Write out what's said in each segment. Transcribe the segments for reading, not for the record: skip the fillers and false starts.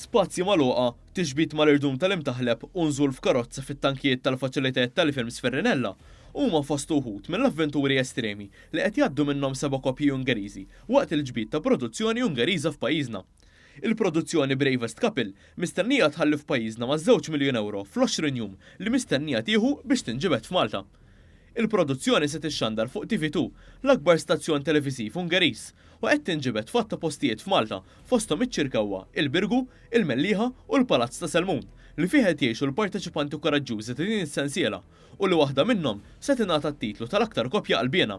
Spazji magħluqa, tixbit mal-irdum tal-imtaħleb u nżul f'karozza fit-tankijiet tal-faċilitajiet tal-films Ferrinella huma fost uħud mill-avventuri estremi li qed jgħaddu minnhom seba' koppji Ungeriżi waqt il-ġbit ta' produzzjoni Ungeriża f'pajjiżna. Il-produzzjoni Bravest Couple mistennija tħalli f'pajjiżna ma' €2 miljun fl-20 jum li mistennija tieħu biex tinġibed f'Malta. Il-produzzjoni se tixxandar fuq TV2, l-akbar stazzjon televiżiv Ungeriż, u qed tinġibed f'atta postijiet f'Malta fosthom iċ-Ċirkewwa, il-Birgu, il-Mellieħa u l-Palazz ta' Selmun li fih qed jgħixu l-parteċipanti koraġġużi ta' din is-sensiela u li waħda minnhom se tingħata t-titlu tal-aktar koppja qalbiena.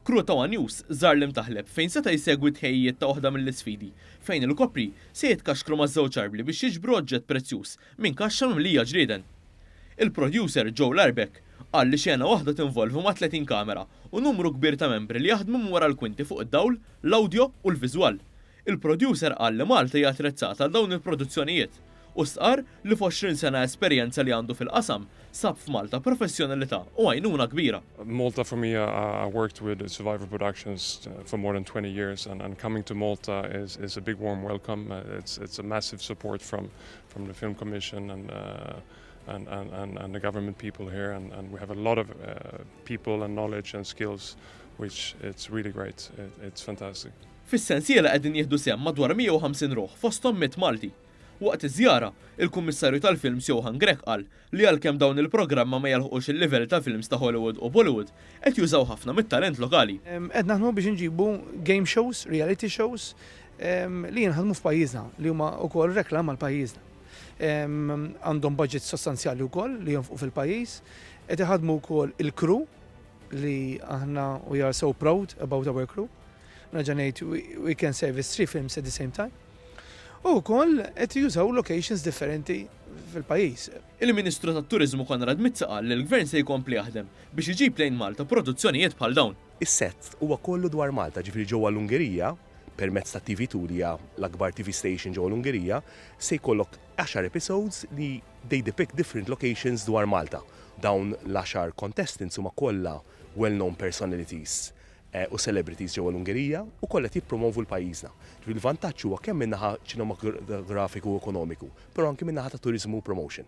Crew ta' One News żar l-imtaħleb fejn seta' jsegwi tħejjiet ta' waħda mill-isfidi fejn il-koppri se jitkaxkru maż-żewġ arbli biex jiġbru oġġett prezzjuż minn kaxxa mimlija ġrieden. Il-producer Joe Larbeck qal li xena waħda tinvolvi ma' 30 kamera u numru kbir ta' membri li jaħdmu wara l-kwinti fuq id-dawl, l-awdjo u l-viżwal. Il-producer qal li Malta hija attrezzata għal dawn il-produzzjonijiet u sqar li f'20 sena esperjenza li għandu fil-qasam sab f'Malta professjonalità u għajnuna kbira. Malta for me, I worked with Survivor Productions for more than 20 years and coming to Malta is a big warm welcome. It's a massive support from the Film Commission and the government people here and we have a lot of people and knowledge and skills which it's really great. It's fantastic. Fis-sensiela qegħdin jieħdu sehem madwar 150 ruħ fosthom 100 Malti. Waqt iż-żjara, il-Kummissarju tal-Films Johan Grech qal li għalkemm dawn il-programma ma jelħuqux il-livell ta' films ta' Hollywood u Bollywood qed jużaw ħafna mit-talent lokali. Qed naħdmu biex inġibu game shows, reality shows li jinħadmu f'pajjiżna li huma wkoll reklam għal pajjiżna. Għandhom budget sostanzjali wkoll li jonfqu fil-pajjiż, qed iħadmu wkoll il-crew li aħna we are so proud about our crew. Naġanejt we can service 3 films at the same time. U wkoll qed jużaw locations differenti fil-pajjiż. Il-Ministru tat-Turiżmu Konrad Mizza qal li l-Gvern se jkompli jaħdem biex iġib lejn Malta produzzjonijiet bħal dawn. Is-set huwa kollu dwar Malta, ġifieri ġewwa l-Ungerija, permezz ta' TV2 li hija l-akbar TV station ġewwa l-Ungerija, se jkollok 10 episodes li they depict different locations dwar Malta. Dawn l-10 contestants huma kollha well-known personalities u celebrities ġewwa l-Ungerija u kollha jippromovu l-pajjiżna. Il-vantaġġ huwa kemm min-naħa ċinematografiku u ekonomiku, però anke min-naħa ta' turiżmu u promotion.